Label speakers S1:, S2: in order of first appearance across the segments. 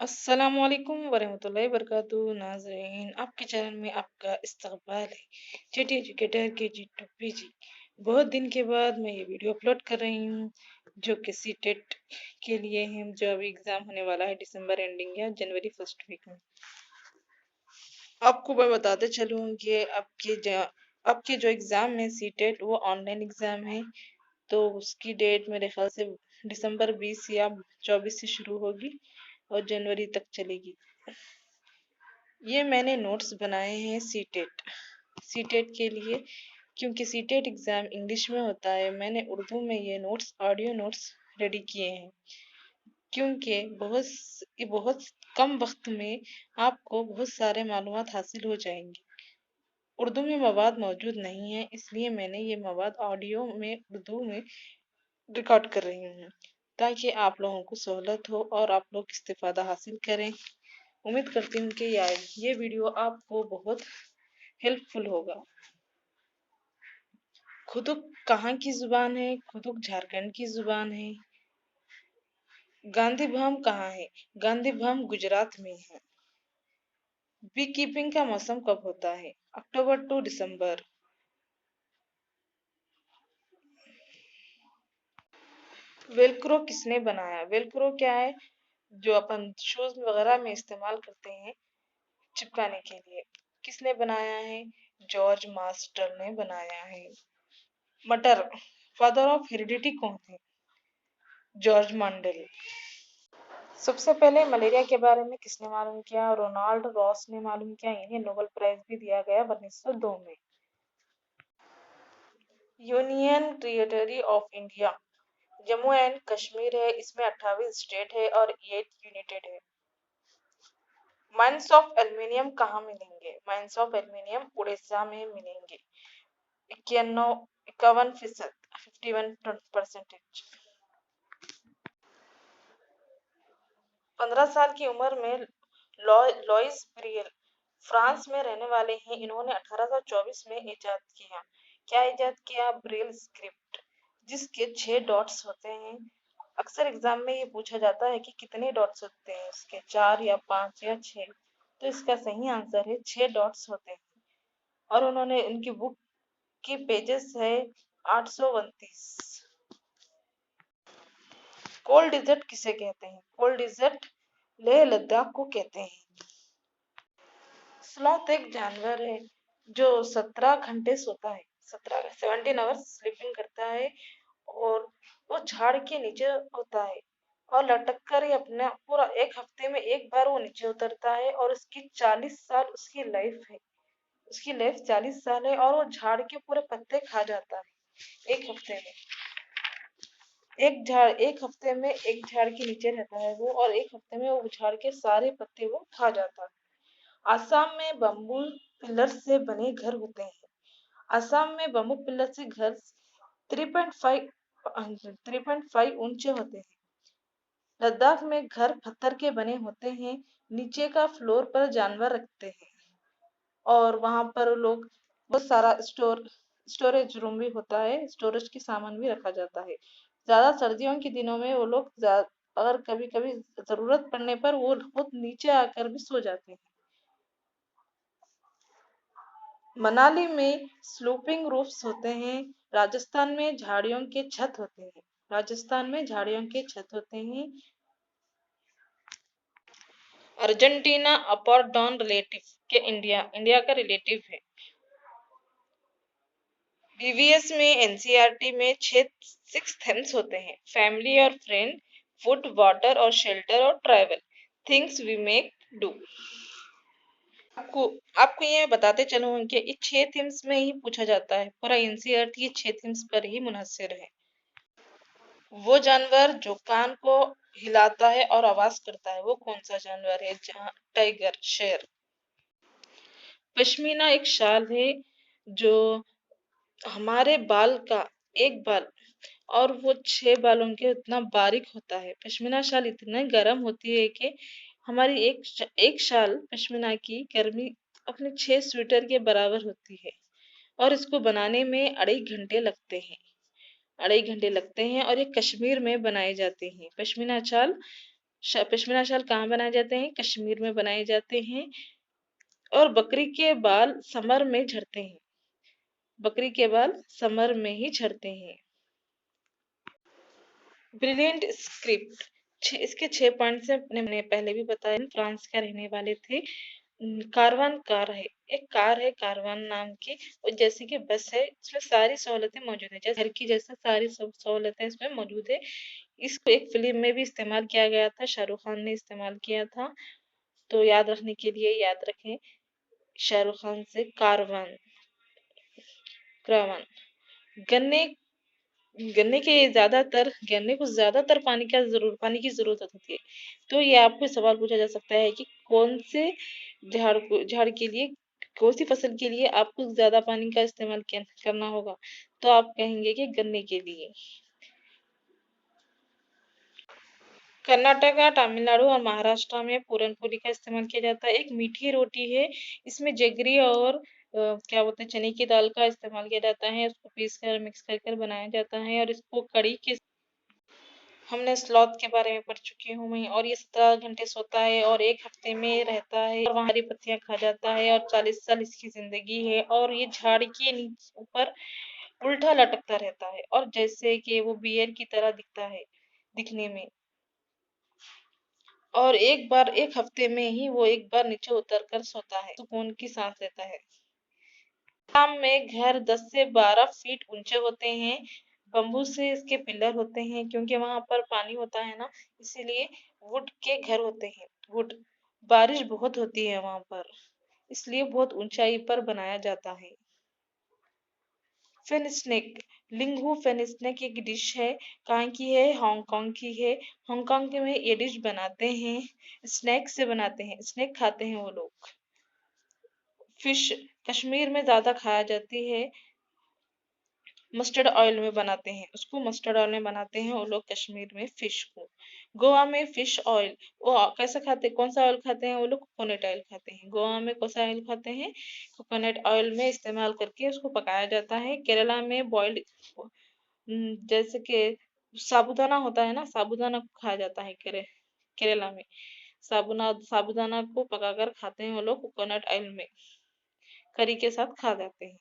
S1: अस्सलामुअलैकुम वरहमतुल्लाहि वबरकातुहू नाज़रीन, आपके चैनल में आपका इस्तकबाल है। जेटी एजुकेटर के जी टू पीजी। बहुत दिन के बाद मैं ये वीडियो अपलोड कर रही हूँ, जो कि सीटेट के लिए है, जो अभी एग्ज़ाम होने वाला है दिसंबर एंडिंग या जनवरी फर्स्ट वीक में। आपको मैं बताते चलूँ कि आपके जो एग्ज़ाम है सीटेट, वो ऑनलाइन एग्ज़ाम है। तो उसकी डेट मेरे ख्याल से दिसंबर 20 या 24 से शुरू होगी और जनवरी तक चलेगी। ये मैंने नोट्स बनाए हैं सीटेट के लिए, क्योंकि सीटेट एग्ज़ाम इंग्लिश में होता है। मैंने उर्दू में ये नोट्स, ऑडियो नोट्स रेडी किए हैं, क्योंकि बहुत कम वक्त में आपको बहुत सारे मालूमात हासिल हो जाएंगे। उर्दू में मवाद मौजूद नहीं है, इसलिए मैंने ये मवाद ऑडियो में उर्दू में रिकॉर्ड कर रही हूँ, ताकि आप लोगों को सहूलत हो और आप लोग इस्तिफादा हासिल करें। उम्मीद करती हूँ कि ये वीडियो आपको बहुत हेल्पफुल होगा। खुदुक कहाँ की जुबान है? खुदुक झारखंड की जुबान है। गांधीधाम कहाँ है? गांधीधाम गुजरात में है। बी कीपिंग का मौसम कब होता है? अक्टूबर टू दिसंबर। वेलक्रो किसने बनाया? वेलक्रो क्या है? जो अपन शूज वगैरह में इस्तेमाल करते हैं चिपकाने के लिए। किसने बनाया है? जॉर्ज मास्टर ने बनाया है। मटर, फादर ऑफ हेरिडिटी कौन है? जॉर्ज मांडेल। सबसे पहले मलेरिया के बारे में किसने मालूम किया? रोनाल्ड रॉस ने मालूम किया। इन्हें नोबेल प्राइज भी दिया गया 1902 में। Union territory of India Jammu and Kashmir है। इसमें 28 स्टेट है और 8 यूनिटेड है। माइंस ऑफ एल्यूमिनियम कहाँ मिलेंगे? माइंस ऑफ एल्यूमिनियम उड़ीसा में मिलेंगे। 51%, 51%। 15 साल की उम्र में लॉइस ब्रियल फ्रांस में रहने वाले हैं। इन्होंने 1824 में इजाद किया। क्या इजाद किया? ब्रेल स्क्रिप्ट, जिसके 6 डॉट्स होते हैं। अक्सर एग्जाम में ये पूछा जाता है कि कितने डॉट्स होते हैं उसके, 4 या 5 या 6। तो इसका सही आंसर है 6 डॉट्स होते हैं। और उन्होंने उनकी बुक की पेजेस है 829। कोल्ड डिजर्ट किसे कहते हैं? कोल्ड डिजर्ट लेह लद्दाख को कहते हैं। स्लॉथ एक जानवर है जो 17 घंटे सोता है। 17 आवर्स स्लीपिंग करता है, और वो झाड़ के नीचे होता है और लटक कर ही अपना पूरा एक हफ्ते में एक बार वो नीचे उतरता है। और उसकी 40 साल उसकी लाइफ है। उसकी लाइफ 40 साल है, और वो झाड़ के पूरे पत्ते खा जाता है एक हफ्ते में। एक हफ्ते में एक झाड़ के नीचे रहता है वो, और एक हफ्ते में वो झाड़ के सारे पत्ते वो खा जाता है। आसाम में बम्बू पिलर से बने घर होते हैं। असम में बम्बू पिलर से घर 3.5 ऊंचे होते हैं। लद्दाख में घर पत्थर के बने होते हैं। नीचे का फ्लोर पर जानवर रखते हैं, और वहां पर लोग बहुत सारा स्टोरेज रूम भी होता है। स्टोरेज की सामान भी रखा जाता है। ज्यादा सर्दियों के दिनों में वो लोग अगर कभी कभी जरूरत पड़ने पर वो खुद नीचे आकर भी सो जाते हैं। मनाली में स्लूपिंग रूफ्स होते हैं। राजस्थान में झाड़ियों के छत होते हैं। राजस्थान में झाड़ियों के छत होते हैं। अर्जेंटीना अपर डॉन रिलेटिव के इंडिया का रिलेटिव है। बीवीएस में एनसीईआरटी में 6 थीम्स होते हैं। फैमिली और फ्रेंड, फूड, वाटर और शेल्टर, और travel, things we make do. आपको आपको ये बताते चलूं कि ये 6 थीम्स में ही पूछा जाता है। पूरा एनसीईआरटी ये 6 थीम्स पर ही मुनहसर है। वो जानवर जो कान को हिलाता है और आवाज करता है, वो कौन सा जानवर है? टाइगर, शेर। पश्मीना एक शाल है जो हमारे बाल का एक बाल, और वो 6 बालों के उतना बारीक होता है। पश्मीना शाल इतने गर्म होती है कि हमारी एक शाल पश्मीना की गर्मी अपने 6 स्वेटर के बराबर होती है। और इसको बनाने में 2.5 घंटे लगते हैं। 2.5 घंटे लगते हैं, और ये कश्मीर में बनाए जाते हैं। पश्मीना शाल पश्मीना शाल कहाँ बनाए जाते हैं? कश्मीर में बनाए जाते हैं। और बकरी के बाल समर में झड़ते हैं। बकरी के बाल समर में ही झड़ते हैं। ब्रिलियंट स्क्रिप्ट, इसके 6 पॉइंट्स हैं, मैंने पहले भी बताया। फ्रांस का रहने वाले थे। कारवान कार है, एक कार है कारवान नाम की, और जैसे कि बस है, इसमें सारी सहूलतें मौजूद है, जैसे घर की जैसा सारी सहूलतें इसमें मौजूद है। इसको एक फिल्म में भी इस्तेमाल किया गया था, शाहरुख खान ने इस्तेमाल किया था। तो याद रखने के लिए याद रखें, शाहरुख खान से कारवान। कारवान। गन्ने गन्ने के ज्यादातर गन्ने को ज्यादातर पानी की जरूरत होती है। तो ये आपको सवाल पूछा जा सकता है कि कौन से झाड़ के लिए, कौन सी फसल के लिए आपको ज्यादा पानी का इस्तेमाल करना होगा, तो आप कहेंगे कि गन्ने के लिए। कर्नाटका, तमिलनाडु और महाराष्ट्र में पूरन पोली का इस्तेमाल किया जाता है। एक मीठी रोटी है, इसमें जगरी और क्या बोलते हैं, चने की दाल का इस्तेमाल किया जाता है। उसको पीस कर मिक्स कर कर बनाया जाता है, और इसको कड़ी के, हमने स्लॉथ के बारे में पढ़ चुकी हूँ मैं। और ये 17 घंटे सोता है और 1 हफ्ते में रहता है, और वहाँ हरी पत्तियां खा जाता है, और 40 साल इसकी जिंदगी है। और ये झाड़ के नीचे ऊपर उल्टा लटकता रहता है, और जैसे कि वो बियर की तरह दिखता है दिखने में। और 1 हफ्ते में ही वो एक बार नीचे उतर कर सोता है, सुकून की सांस लेता है। आसाम में घर 10 से 12 फीट ऊंचे होते हैं। बम्बू से इसके पिलर होते हैं, क्योंकि वहां पर पानी होता है ना, इसीलिए वुड के घर होते हैं। वुड। बारिश बहुत होती है वहां पर, इसलिए बहुत ऊंचाई पर बनाया जाता है। फिन स्नेक, लिंगू फिन स्नेक एक डिश है। कहाँ की है? हांगकांग की है। हांगकांग में ये डिश बनाते हैं, स्नैक से बनाते हैं, स्नैक खाते हैं वो लोग। फिश कश्मीर में ज्यादा खाया जाती है, मस्टर्ड ऑयल में बनाते हैं उसको, मस्टर्ड ऑयल में बनाते हैं वो लोग कश्मीर में फिश को। गोवा में फिश ऑयल, वो कैसा खाते, कौन सा ऑयल खाते हैं वो लोग? कोकोनट ऑयल खाते हैं। गोवा में कौन सा ऑयल खाते हैं? कोकोनट ऑयल में इस्तेमाल करके उसको पकाया जाता है। केरला में बॉइल्ड, जैसे कि साबूदाना होता है ना, साबूदाना को खाया जाता है केरला में। साबूदाना को पकाकर खाते हैं वो लोग, कोकोनट ऑयल में करी के साथ खा जाते हैं।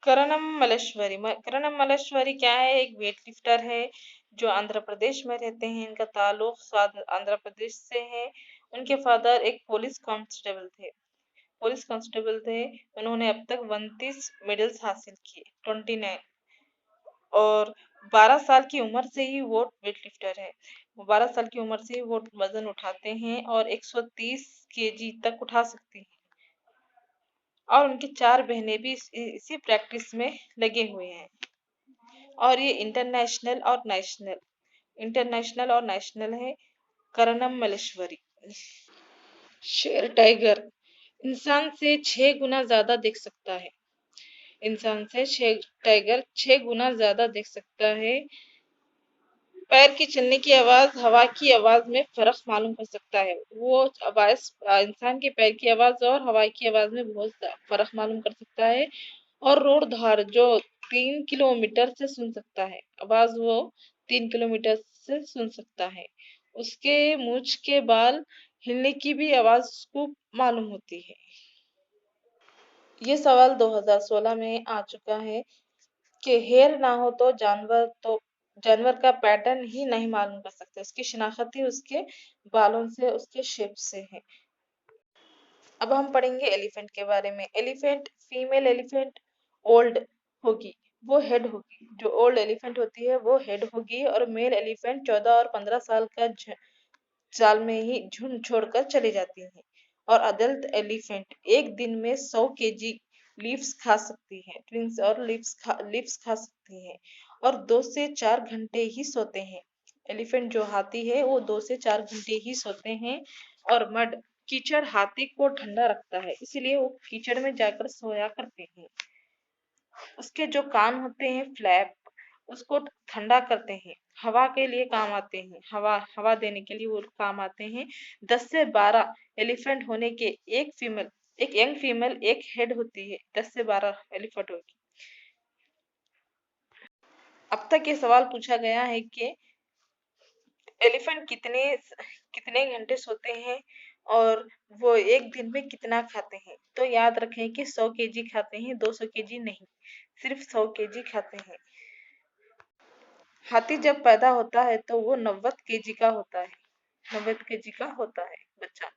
S1: करणम मल्लेश्वरी क्या है? एक वेट लिफ्टर है, जो आंध्र प्रदेश में रहते हैं। इनका ताल्लुक आंध्र प्रदेश से है। उनके फादर एक पुलिस कांस्टेबल थे। उन्होंने अब तक 29 मेडल्स हासिल किए, 29। और 12 साल की उम्र से ही वो वेट लिफ्टर है। वो 12 साल की उम्र से ही वो वजन उठाते हैं, और 130 केजी तक उठा सकते हैं। और उनकी 4 बहनें भी इसी प्रैक्टिस में लगे हुए हैं। और ये इंटरनेशनल और नेशनल है, करणम मल्लेश्वरी। शेर टाइगर इंसान से 6 गुना ज्यादा देख सकता है। इंसान से टाइगर 6 गुना ज्यादा देख सकता है। पैर की चलने की आवाज, हवा की आवाज में फर्क मालूम कर सकता है। वो आवाज, इंसान के पैर की आवाज और हवा की आवाज में बहुत फर्क मालूम कर सकता है। और रोड धार जो 3 किलोमीटर से सुन सकता है आवाज, वो 3 किलोमीटर से सुन सकता है। उसके मूंछ के बाल हिलने की भी आवाज उसको मालूम होती है। ये सवाल 2016 में आ चुका है कि हेयर ना हो तो जानवर का पैटर्न ही नहीं मालूम कर सकते। उसकी शिनाख्त ही उसके बालों से, उसके शेप से है। अब हम पढ़ेंगे एलिफेंट के बारे में। एलिफेंट, फीमेल एलिफेंट ओल्ड होगी, वो हेड होगी। जो ओल्ड एलिफेंट होती है वो हेड होगी, और मेल एलिफेंट 14 और 15 साल का साल में ही झुंड छोड़कर चली जाती हैं। और अडल्ट एलिफेंट एक दिन में 100 केजी लीव्स खा सकती हैं, ट्विंस और लीव्स खा सकती हैं। और 2 से 4 घंटे ही सोते हैं। एलिफेंट जो हाथी है वो 2 से 4 घंटे ही सोते हैं। और मड, कीचड़ हाथी को ठंडा रखता है, इसलिए वो कीचड़ में जाकर सोया करते हैं। उसके जो कान होते हैं फ्लैप, उसको ठंडा करते हैं, हवा के लिए काम आते हैं, हवा हवा देने के लिए वो काम आते हैं। 10 से 12 एलिफेंट होने के एक यंग फीमेल एक हेड होती है। 10 से 12 एलिफेंट होगी। अब तक ये सवाल पूछा गया है कि एलिफेंट कितने घंटे सोते हैं और वो एक दिन में कितना खाते हैं। तो याद रखें कि 100 केजी खाते हैं, 200 केजी नहीं, सिर्फ 100 केजी खाते हैं। हाथी जब पैदा होता है तो वो 90 केजी का होता है, 90 केजी का होता है बच्चा।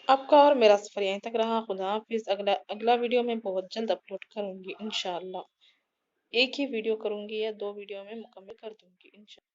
S1: आपका और मेरा सफर यहीं तक रहा। खुदा हाफिज। अगला वीडियो मैं बहुत जल्द अपलोड करूंगी इंशाल्लाह। एक ही वीडियो करूंगी या 2 वीडियो में मुकम्मल कर दूंगी इंशाल्लाह।